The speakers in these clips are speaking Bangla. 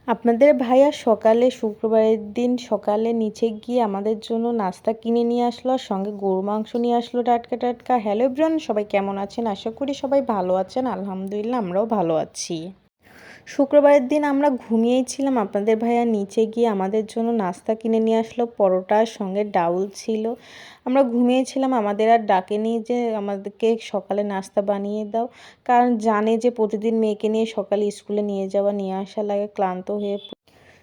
আপনাদের ভাইয়া সকালে শুক্রবারের দিন সকালে নিচে গিয়ে আমাদের জন্য নাস্তা কিনে নিয়ে আসলো আর সঙ্গে গরু মাংস নিয়ে আসলো টাটকা টাটকা। হ্যালো এভরিওয়ান, সবাই কেমন আছেন? আশা করি সবাই ভালো আছেন। আলহামদুলিল্লাহ আমরাও ভালো আছি। শুক্রবারের দিন আমরা ঘুমিয়েছিলাম, আপনাদের ভাইয়া নিচে গিয়ে আমাদের জন্য নাস্তা কিনে নিয়ে আসলো, পরোটার সঙ্গে ডাউল ছিল। আমরা ঘুমিয়েছিলাম, আমাদের আর ডাকেনি যে আমাদেরকে সকালে নাস্তা বানিয়ে দাও, কারণ জানে যে প্রতিদিন মেয়েকে নিয়ে সকালে স্কুলে নিয়ে যাওয়া নিয়ে আসা লাগে, ক্লান্ত হয়ে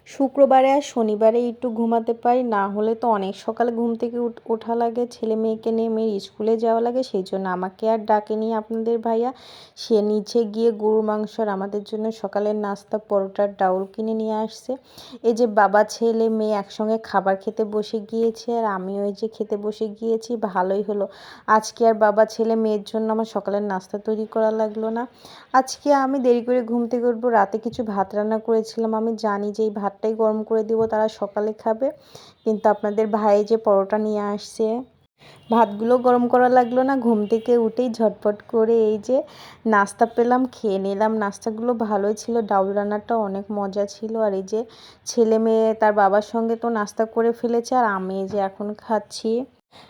শুক্রবারে আর শনিবারে একটু ঘুমাতে পারি, না হলে তো অনেক সকালে ঘুম থেকে ওঠা লাগে, ছেলে মেয়েকে নিয়ে মেয়ের স্কুলে যাওয়া লাগে। সেই জন্য আমাকে আর ডাকেনি আপনাদের ভাইয়া, সে নিচে গিয়ে গরুর মাংস আর আমাদের জন্য সকালের নাস্তা পরোটার ডাউল কিনে নিয়ে আসছে। এই যে বাবা ছেলে মেয়ে একসঙ্গে খাবার খেতে বসে গিয়েছে আর আমিও এই যে খেতে বসে গিয়েছি। ভালোই হলো, আজকে আর বাবা ছেলে মেয়ের জন্য আমার সকালের নাস্তা তৈরি করা লাগলো না। আজকে আমি দেরি করে ঘুম থেকে উঠবো, রাতে কিছু ভাত রান্না করেছিলাম, আমি জানি যে এই ভাতটাই গরম করে দিব, তারা সকালে খাবে। কিন্তু আপনাদের ভাই যে পরোটা নিয়ে আসছে, ভাতগুলো গরম করা লাগলো না, ঘুম থেকে উঠেই ঝটপট করে এই যে নাস্তা পেলাম, খেয়ে নিলাম। নাস্তাগুলো ভালোই ছিল, ডাউল রান্নাটা অনেক মজা ছিল। আর এই যে ছেলে মেয়ে তার বাবার সঙ্গে তো নাস্তা করে ফেলেছে আর আমি এই যে এখন খাচ্ছি।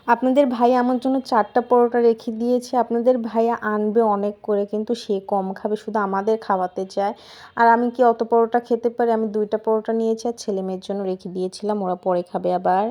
আপনাদের ভাইয়া আমার জন্য 4টা পরোটা রেখে দিয়েছে। আপনাদের ভাইয়া আনবে অনেক করে, কিন্তু সে কম খাবে, শুধু আমাদের খাওয়াতে চায়। আর আমি কি অত পরোটা খেতে পারি? আমি 2টা পরোটা নিয়েছি আর ছেলে মেয়ের জন্য রেখে দিয়েছিলাম, ওরা পরে খাবে আবার।